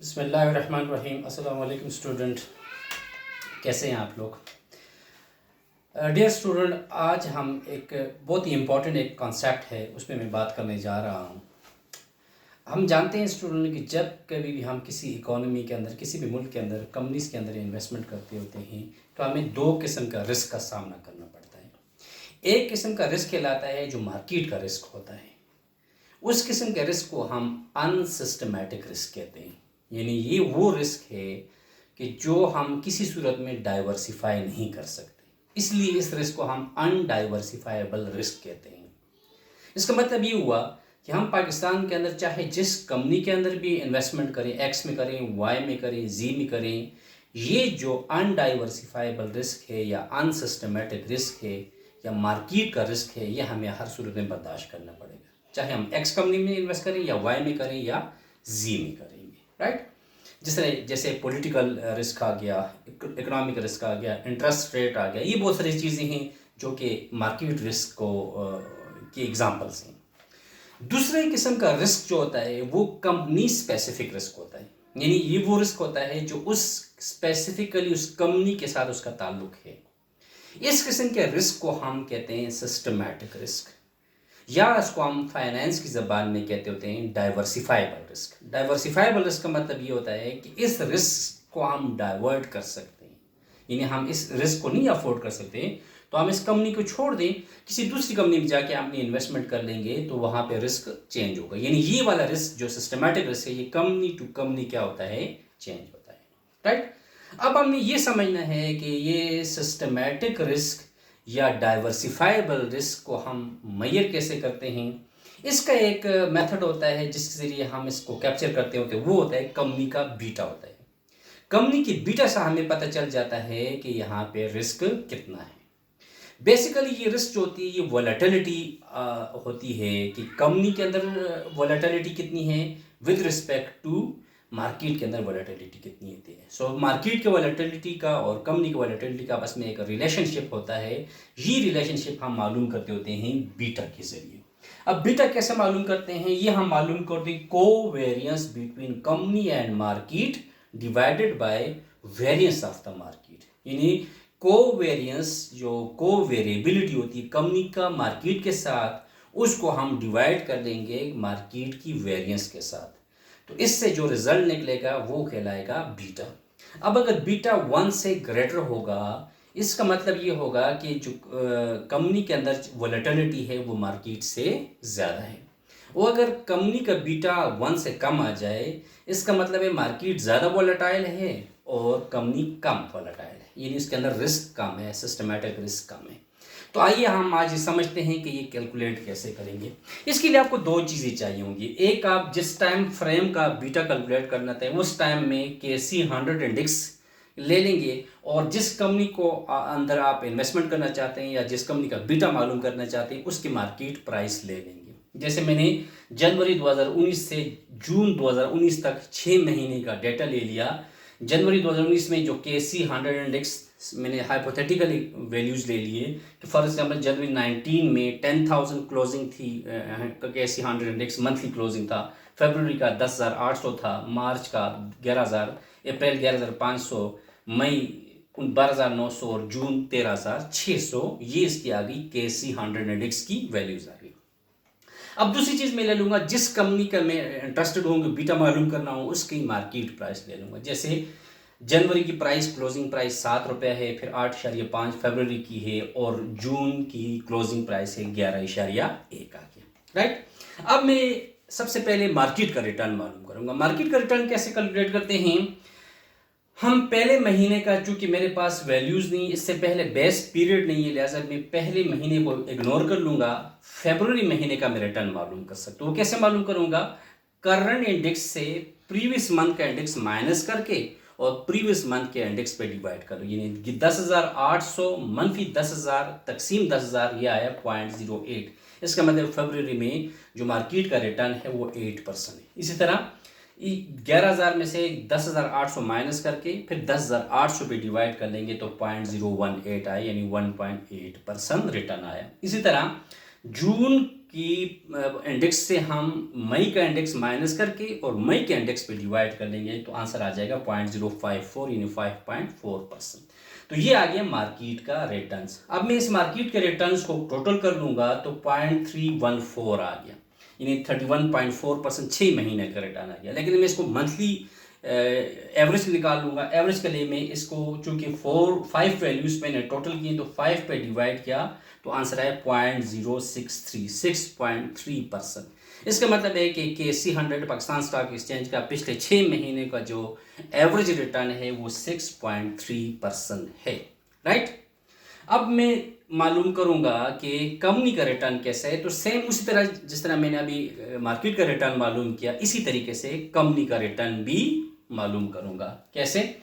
बिस्मिल्लाहिर्रहमानिर्रहीम। अस्सलाम वालेकुम स्टूडेंट, कैसे हैं आप लोग? डियर स्टूडेंट, आज हम एक बहुत ही इम्पॉर्टेंट एक कॉन्सेप्ट है उसमें मैं बात करने जा रहा हूँ। हम जानते हैं स्टूडेंट कि जब कभी भी हम किसी इकोनॉमी के अंदर, किसी भी मुल्क के अंदर, कंपनीज के अंदर इन्वेस्टमेंट करते होते हैं तो हमें दो किस्म का रिस्क का सामना करना पड़ता है। एक किस्म का रिस्क कहलाता है जो मार्केट का रिस्क होता है। उस किस्म के रिस्क को हम अनसिस्टमैटिक रिस्क कहते हैं, यानी ये वो रिस्क है कि जो हम किसी सूरत में डाइवर्सिफाई नहीं कर सकते, इसलिए इस रिस्क को हम अनडाइवर्सिफाइबल रिस्क कहते हैं। इसका मतलब ये हुआ कि हम पाकिस्तान के अंदर चाहे जिस कंपनी के अंदर भी इन्वेस्टमेंट करें, एक्स में करें, वाई में करें, जी में करें, ये जो अनडाइवर्सिफाइबल रिस्क है या अनसिस्टमेटिक रिस्क है या मार्केट का रिस्क है, ये हमें हर सूरत में बर्दाश्त करना पड़ेगा, चाहे हम एक्स कंपनी में इन्वेस्ट करें या वाई में करें या जी में करेंगे, राइट। जैसे पॉलिटिकल रिस्क आ गया, इकोनॉमिक रिस्क आ गया, इंटरेस्ट रेट आ गया, ये बहुत सारी चीज़ें हैं जो कि मार्केट रिस्क को की एग्जांपल्स हैं। दूसरे किस्म का रिस्क जो होता है वो कंपनी स्पेसिफिक रिस्क होता है, यानी ये वो रिस्क होता है जो उस स्पेसिफिकली उस कंपनी के साथ उसका ताल्लुक है। इस किस्म के रिस्क को हम कहते हैं सिस्टमैटिक रिस्क, या इसको हम फाइनेंस की ज़बान में कहते होते हैं डाइवर्सिफाइबल रिस्क। डाइवर्सिफाइबल रिस्क का मतलब ये होता है कि इस रिस्क को हम डाइवर्ट कर सकते हैं, यानी हम इस रिस्क को नहीं अफोर्ड कर सकते तो हम इस कंपनी को छोड़ दें, किसी दूसरी कंपनी में जाके अपनी इन्वेस्टमेंट कर लेंगे तो वहाँ पे रिस्क चेंज होगा। यानी ये वाला रिस्क जो सिस्टमैटिक रिस्क है, ये कंपनी टू कंपनी क्या होता है, चेंज होता है, राइट। अब हमें ये समझना है कि ये सिस्टमैटिक रिस्क या डाइवर्सिफाइबल रिस्क को हम मेजर कैसे करते हैं। इसका एक मेथड होता है जिसके ज़रिए हम इसको कैप्चर करते होते हैं, वो होता है कंपनी का बीटा होता है। कंपनी की बीटा से हमें पता चल जाता है कि यहाँ पे रिस्क कितना है। बेसिकली ये रिस्क जो होती है ये वॉलेटिलिटी होती है कि कंपनी के अंदर वॉलेटिलिटी कितनी है विद रिस्पेक्ट टू मार्केट के अंदर वॉलेटिलिटी कितनी होती है। सो मार्केट के वॉलेटिलिटी का और कंपनी के वॉलेटिलिटी का आपस में एक रिलेशनशिप होता है। ये रिलेशनशिप हम मालूम करते होते हैं बीटा के जरिए। अब बीटा कैसे मालूम करते हैं, ये हम मालूम करते हैं covariance between company and market divided by variance of the market. यानी कोवेरियंस जो कोवेरिएबिलिटी होती है कंपनी का मार्केट के साथ, उसको हम डिवाइड कर देंगे मार्केट की वेरियंस के साथ, तो इससे जो रिजल्ट निकलेगा वो कहलाएगा बीटा। अब अगर बीटा 1 से ग्रेटर होगा, इसका मतलब ये होगा कि जो कंपनी के अंदर वोलेटिलिटी है वो मार्केट से ज़्यादा है। वो अगर कंपनी का बीटा 1 से कम आ जाए, इसका मतलब है मार्केट ज़्यादा वोलेटाइल है और कंपनी कम वोलेटाइल है, यानी इसके अंदर रिस्क कम है, सिस्टमैटिक रिस्क कम है। तो आइए हम आज समझते हैं कि ये कैलकुलेट कैसे करेंगे। इसके लिए आपको दो चीज़ें चाहिए होंगी। एक, आप जिस टाइम फ्रेम का बीटा कैलकुलेट करना था उस टाइम में KC 100 इंडेक्स ले लेंगे, और जिस कंपनी को अंदर आप इन्वेस्टमेंट करना चाहते हैं या जिस कंपनी का बीटा मालूम करना चाहते हैं उसकी मार्केट प्राइस ले लेंगे। जैसे मैंने जनवरी 2019 से जून 2019 तक 6 महीने का डेटा ले लिया। जनवरी 2019 में जो KC 100 इंडेक्स मैंने हाइपोथेटिकली वैल्यूज़ ले लिए कि फॉर एग्जाम्पल जनवरी 19 में 10,000 क्लोजिंग थी, KC 100 इंडेक्स मंथली क्लोजिंग था। फरवरी का 10,800 था, मार्च का 11,000, अप्रैल 11,500, मई 12,900 और जून 13,600। ये इसकी आ गई KC 100 इंडेक्स की वैल्यूज़ आ गई। अब दूसरी चीज़ मैं ले लूँगा, जिस कंपनी का मैं इंटरेस्टेड होंगे बीटा मालूम करना हो उसकी मार्केट प्राइस ले लूँगा। जैसे जनवरी की प्राइस क्लोजिंग प्राइस 7 रुपये है, फिर 8.5 फरवरी की है, और जून की क्लोजिंग प्राइस है 11.1 आ गया, राइट। अब मैं सबसे पहले मार्केट का रिटर्न मालूम करूँगा। मार्केट का रिटर्न कैसे कैलकुलेट करते हैं, हम पहले महीने का, चूंकि मेरे पास वैल्यूज़ नहीं, इससे पहले बेस पीरियड नहीं है, लिहाजा मैं पहले महीने को इग्नोर कर लूँगा। फरवरी महीने का मैं रिटर्न मालूम कर सकता हूँ। वो कैसे मालूम करूँगा, करंट इंडेक्स से प्रीवियस मंथ का इंडेक्स माइनस करके और प्रीवियस मंथ के इंडेक्स पे डिवाइड करो, यानी 10,800 मंथली 10,000 तकसीम 10,000, ये आया 0.08। इसका मतलब फरवरी में जो मार्केट का रिटर्न है वो 8% है। इसी तरह 11,000 में से 10,800 माइनस करके फिर 10,800 पे डिवाइड कर लेंगे तो 0.018 आया, यानी 1.8% रिटर्न आया। इसी तरह जून की इंडेक्स से हम मई का इंडेक्स माइनस करके और मई के इंडेक्स पे डिवाइड कर लेंगे तो आंसर आ जाएगा 0.054 यानी 5.4%। तो ये आ गया मार्केट का रिटर्न्स। अब मैं इस मार्केट के रिटर्न्स को टोटल कर लूँगा तो 0.314 आ गया, यानी 31.4% 6 महीने का रिटर्न आ गया। लेकिन मैं इसको मंथली एवरेज निकाल लूँगा। एवरेज के लिए मैं इसको चूँकि 5 वैल्यूज़ मैंने टोटल किए तो 5 पे डिवाइड किया तो आंसर है 0.063 6.3%। इसका मतलब है कि KC100 पाकिस्तान स्टॉक एक्सचेंज का पिछले 6 महीने का जो एवरेज रिटर्न है वो 6.3% है, राइट। अब मैं मालूम करूंगा कि कंपनी का रिटर्न कैसा है। तो सेम उसी तरह जिस तरह मैंने अभी मार्केट का रिटर्न मालूम किया, इसी तरीके से कंपनी का रिटर्न भी मालूम करूंगा। कैसे?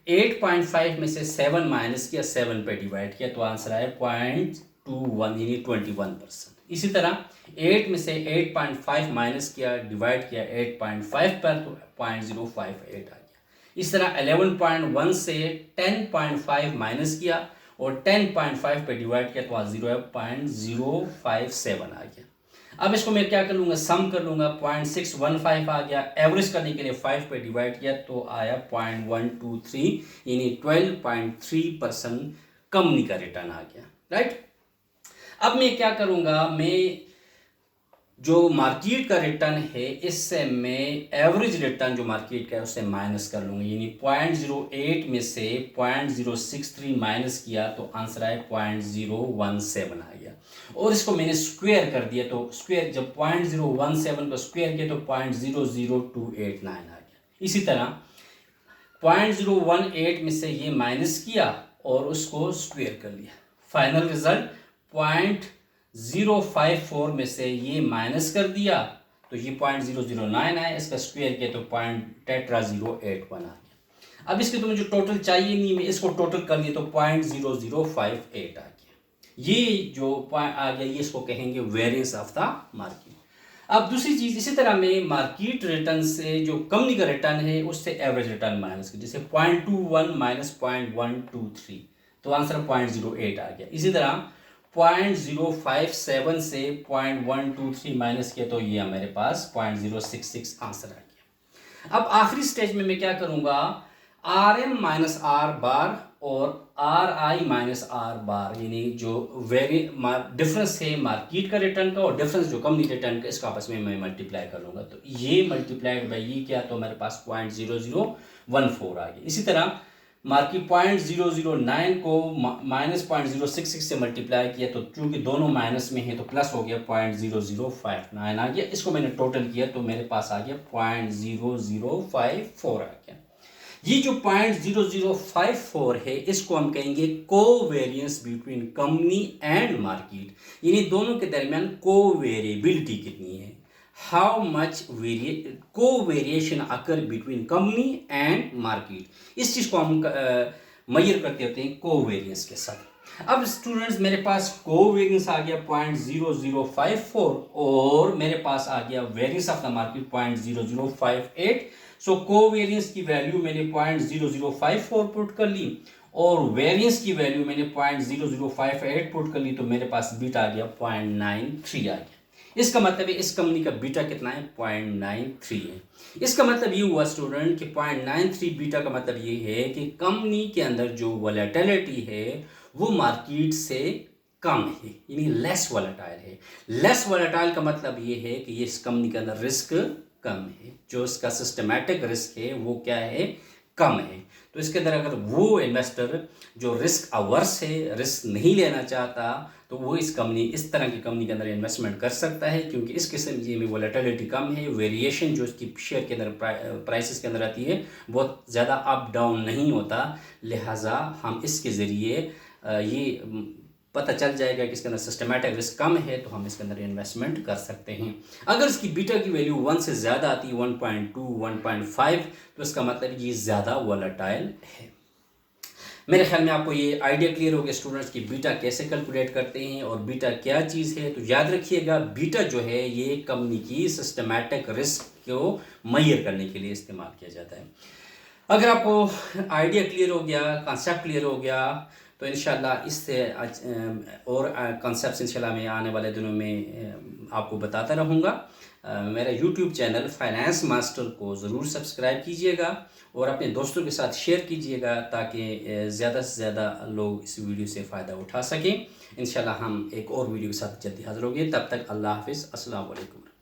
8.5 में से 7 माइनस किया, 7 पे डिवाइड किया तो आंसर आया 0.21 यानी 21%। इसी तरह 8 में से 8.5 माइनस किया, डिवाइड किया 8.5 पर तो 0.058 आ गया। इस तरह 11.1 से 10.5 माइनस किया और 10.5 पे डिवाइड किया तो 0.057 आ गया। अब इसको मैं क्या कर लूँगा, सम कर लूँगा, 0.615 आ गया। एवरेज करने के लिए 5 पे डिवाइड किया तो आया 0.123 यानी 12.3% कंपनी का रिटर्न आ गया, राइट। अब मैं क्या करूँगा, मैं जो मार्केट का रिटर्न है इससे मैं एवरेज रिटर्न जो मार्केट का है उससे माइनस कर लूँगा, यानी 0.08 में से 0.063 माइनस किया तो आंसर आया 0.017 आ गया। और इसको मैंने स्क्वायर कर दिया तो स्क्वायर जब 0.017 को स्क्वायर किया तो 0.00289 आ गया। इसी तरह 0.018 में से ये माइनस किया और उसको स्क्वायर कर लिया, फाइनल रिजल्ट 0.054 में से ये माइनस कर दिया तो ये 0.009 आया, इसका स्क्वायर किया तो 0.081 आ गया। अब इसके तो मुझे टोटल चाहिए नहीं, मैं इसको टोटल कर लिया तो 0.0058 आ गया। ये जो पॉइंट आ गया ये इसको कहेंगे वेरिएंस ऑफ द मार्केट। अब दूसरी चीज़, इसी तरह में मार्केट रिटर्न से जो कंपनी का रिटर्न है उससे एवरेज रिटर्न माइनस कर, जैसे 0.21 माइनस 0.123 तो आंसर 0.08 आ गया। इसी तरह 0.057 से 0.123 माइनस किया तो ये मेरे पास 0.066 आंसर आ गया। अब आखिरी स्टेज में मैं क्या करूँगा, RM माइनस आर बार और RI माइनस आर बार, यानी जो डिफरेंस है मार्केट का रिटर्न का और डिफरेंस जो कंपनी रिटर्न का, इसका आपस में मैं मल्टीप्लाई कर लूँगा तो ये मल्टीप्लाइड बाई ये क्या, तो मेरे पास 0.0014 आ गया। इसी तरह मार्केट 0.009 को माइनस 0.066 से मल्टीप्लाई किया तो चूंकि दोनों माइनस में है तो प्लस हो गया 0.0059 आ गया। इसको मैंने टोटल किया तो मेरे पास आ गया 0.0054 आ गया। ये जो 0.0054 है इसको हम कहेंगे covariance between company and market, यानी दोनों के दरमियान कोवेरिएबिलिटी कितनी है, how much covariation occur between company and market. इस चीज़ को हम मेजर करते होते हैं कोवेरियंस के साथ। अब स्टूडेंट्स मेरे पास कोवेरियंस आ गया 0.0054 और मेरे पास आ गया variance of the market 0.0058। So covariance की वैल्यू मैंने 0.0054 पुट कर ली और वेरियंस की वैल्यू मैंने 0.0058 पुट कर ली तो मेरे पास बीटा आ गया 0.93 आ गया। इसका मतलब है इस कंपनी का बीटा कितना है, 0.93 है। इसका मतलब ये हुआ स्टूडेंट कि 0.93 बीटा का मतलब ये है कि कंपनी के अंदर जो वोलेटिलिटी है वो मार्केट से कम है, यानी लेस वोलेटाइल है। लेस वोलेटाइल का मतलब ये है कि ये इस कंपनी के अंदर रिस्क कम है, जो इसका सिस्टमैटिक रिस्क है वो क्या है, कम है। तो इसके अंदर अगर वो इन्वेस्टर जो रिस्क अवर्स है, रिस्क नहीं लेना चाहता, तो वो इस तरह की कंपनी के अंदर इन्वेस्टमेंट कर सकता है, क्योंकि इस किस्म में वोलेटिलिटी कम है, वेरिएशन जो इसकी शेयर के अंदर प्राइसेस के अंदर आती है बहुत ज़्यादा अप डाउन नहीं होता। लिहाजा हम इसके ज़रिए ये पता चल जाएगा कि इसके अंदर सिस्टमैटिक रिस्क कम है तो हम इसके अंदर इन्वेस्टमेंट कर सकते हैं। अगर इसकी बीटा की वैल्यू 1 से ज़्यादा आती है, 1.2 1.5, तो इसका मतलब ये ज़्यादा वोलेटाइल है। मेरे ख्याल में आपको ये आइडिया क्लियर हो गया स्टूडेंट्स की बीटा कैसे कैलकुलेट करते हैं और बीटा क्या चीज़ है। तो याद रखिएगा बीटा जो है ये कंपनी की सिस्टमैटिक रिस्क को मेजर करने के लिए इस्तेमाल किया जाता है। अगर आपको आइडिया क्लियर हो गया, कॉन्सेप्ट क्लियर हो गया, तो इंशाल्लाह इससे और कॉन्सेप्ट्स इंशाल्लाह मैं आने वाले दिनों में आपको बताता रहूँगा। मेरा यूट्यूब चैनल फाइनेंस मास्टर को ज़रूर सब्सक्राइब कीजिएगा और अपने दोस्तों के साथ शेयर कीजिएगा ताकि ज़्यादा से ज़्यादा लोग इस वीडियो से फ़ायदा उठा सकें। इंशाल्लाह हम एक और वीडियो के साथ जल्दी हाज़िर होंगे। तब तक अल्लाह हाफ़िज़, अस्सलाम वालेकुम।